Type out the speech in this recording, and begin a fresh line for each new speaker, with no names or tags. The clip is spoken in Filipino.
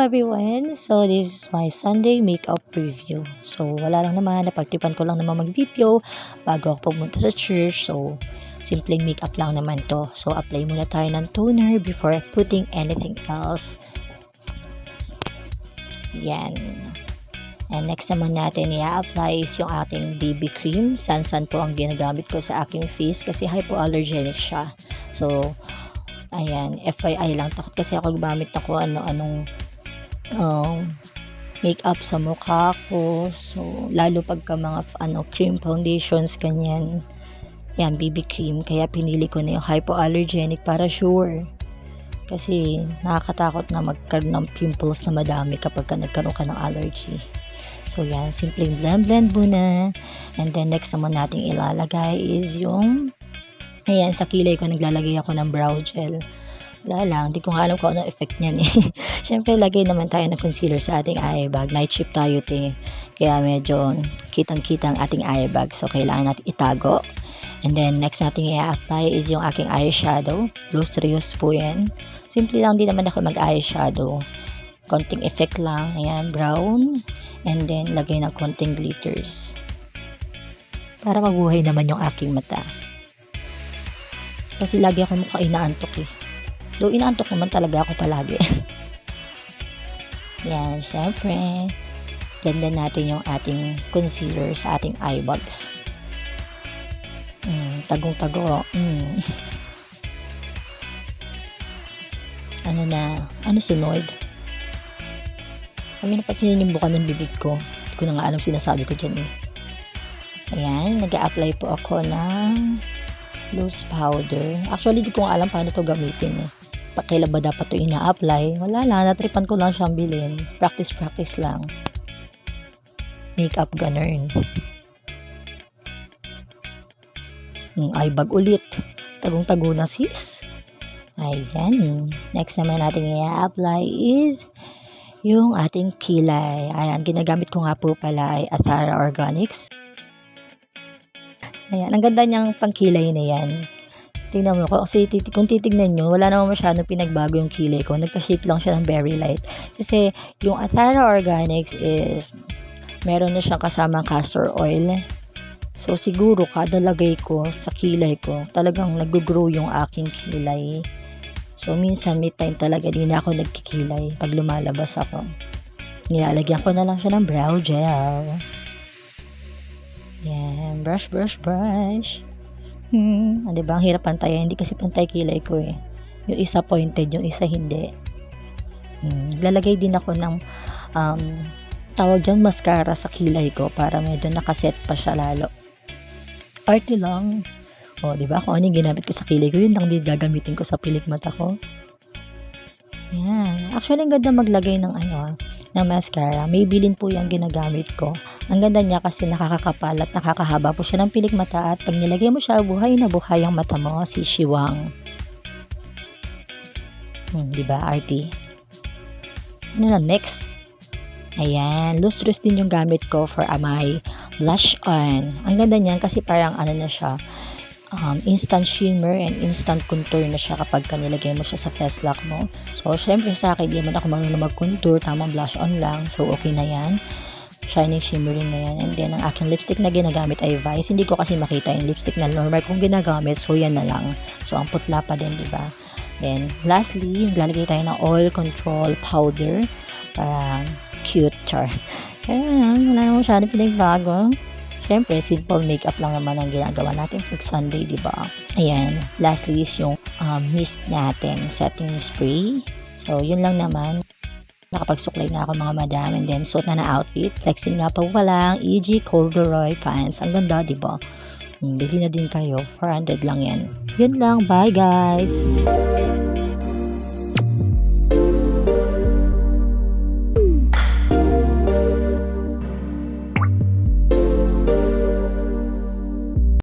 everyone! So, this is my Sunday makeup review. So, wala lang naman, napagtripan ko lang naman mag-video bago ako pumunta sa church. So, simpleng makeup lang naman to. So, apply muna tayo ng toner before putting anything else. Yan. And next naman natin i-apply is yung ating BB cream. San-san po ang ginagamit ko sa aking face kasi hypoallergenic siya. So, ayan, FYI lang. Takot kasi ako gumamit ako ano-anong makeup sa mukha ko. So, lalo pagka mga cream foundations, ganyan. Yan, BB cream. Kaya pinili ko na yung hypoallergenic para sure. Kasi nakakatakot na magkaroon ng pimples na madami kapag nagkaroon ka ng allergy. So, yan. Simpleng blend muna. And then, next naman natin ilalagay is yung ayan, sa kilay ko naglalagay ako ng brow gel. Wala lang, hindi ko nga alam kung anong effect niyan eh. Siyempre, lagay naman tayo ng concealer sa ating eye bag. Night shift tayo kaya medyo kitang-kita ang ating eye bag. So, kailangan natin itago. And then, next natin i-apply is yung aking eyeshadow. Lustrous po yan. Simple lang din naman ako mag-eyeshadow. Konting effect lang. Ayan, brown. And then, lagay ng konting glitters. Para mabuhay naman yung aking mata. Kasi lagi ako mukha inaantok eh. Though inaantok naman talaga ako palagi. Yan, syempre. Ganda natin yung ating concealer sa ating eye bags. Tagong-tago. Ano na? Ano sunod? Kami na pa sinimbukan ng bibig ko. Hindi ko na nga alam sinasabi ko dyan eh. Ayan, nag-a-apply po ako ng loose powder. Actually, di ko nga alam paano to gamitin eh. Kailan ba dapat to ina-apply? Wala lang, natripan ko lang siyang bilhin. Practice lang. Makeup ganun. Eye bag ulit. Tagong-tago na sis. Ayan. Next naman natin i-apply is yung ating kilay. Ayan, ginagamit ko nga po pala ay Athara Organics. Ayan, ang ganda niyang pangkilay na yan. Tingnan mo ko, kasi kung titignan nyo, wala naman masyadong pinagbago yung kilay ko. Nagka-shape lang siya ng very light. Kasi yung Athara Organics is, meron na siyang kasamang castor oil. So, siguro kada lagay ko sa kilay ko, talagang nag-grow yung aking kilay. So, minsan may time talaga din ako nagkikilay pag lumalabas ako. Nilalagyan ko na lang siya ng brow gel. Yan, brush. Diba? Ang hirap pantayan. Hindi kasi pantay kilay ko eh. Yung isa pointed, yung isa hindi. Lalagay din ako ng tawag dyan mascara sa kilay ko para medyo nakaset pa siya lalo. Arty lang. O, diba? Kung ano yung ginamit ko sa kilay ko, yun lang din gagamitin ko sa pilik mata ko. Yan. Actually, ang ganda maglagay ng ng mascara. Maybelline po yung ginagamit ko. Ang ganda niya kasi nakakakapal at nakakahaba po siya ng pilik mata at pag nilagay mo siya, buhay na buhay ang mata mo, si Shiwang. Diba, arty? Ano na, next? Ayan, lustrous din yung gamit ko for my blush on. Ang ganda niyan kasi parang na siya, instant shimmer and instant contour na siya kapag nilagay mo siya sa face lock mo. So, syempre sa akin, di man ako marunong mag-contour, tamang blush on lang. So, okay na yan. Shining shimmering na yan. And then, ang aking lipstick na ginagamit ay Vice. Hindi ko kasi makita yung lipstick na normal kong ginagamit. So, yan na lang. So, ang putla pa din, diba? Then, lastly, lalagay tayo ng oil control powder. Para cute, char. Kaya, wala naman masyadong pinagbago. Siyempre, simple makeup lang naman ang ginagawa natin pag Sunday, di ba? Ayan. Lastly is yung mist natin. Setting spray. So, yun lang naman. Nakapagsuklay na ako mga madam. And then, suot na outfit. Flexing nga pa pala ang EG Corduroy pants. Ang ganda, di ba? Bili na din kayo. 400 lang yan. Yun lang. Bye, guys!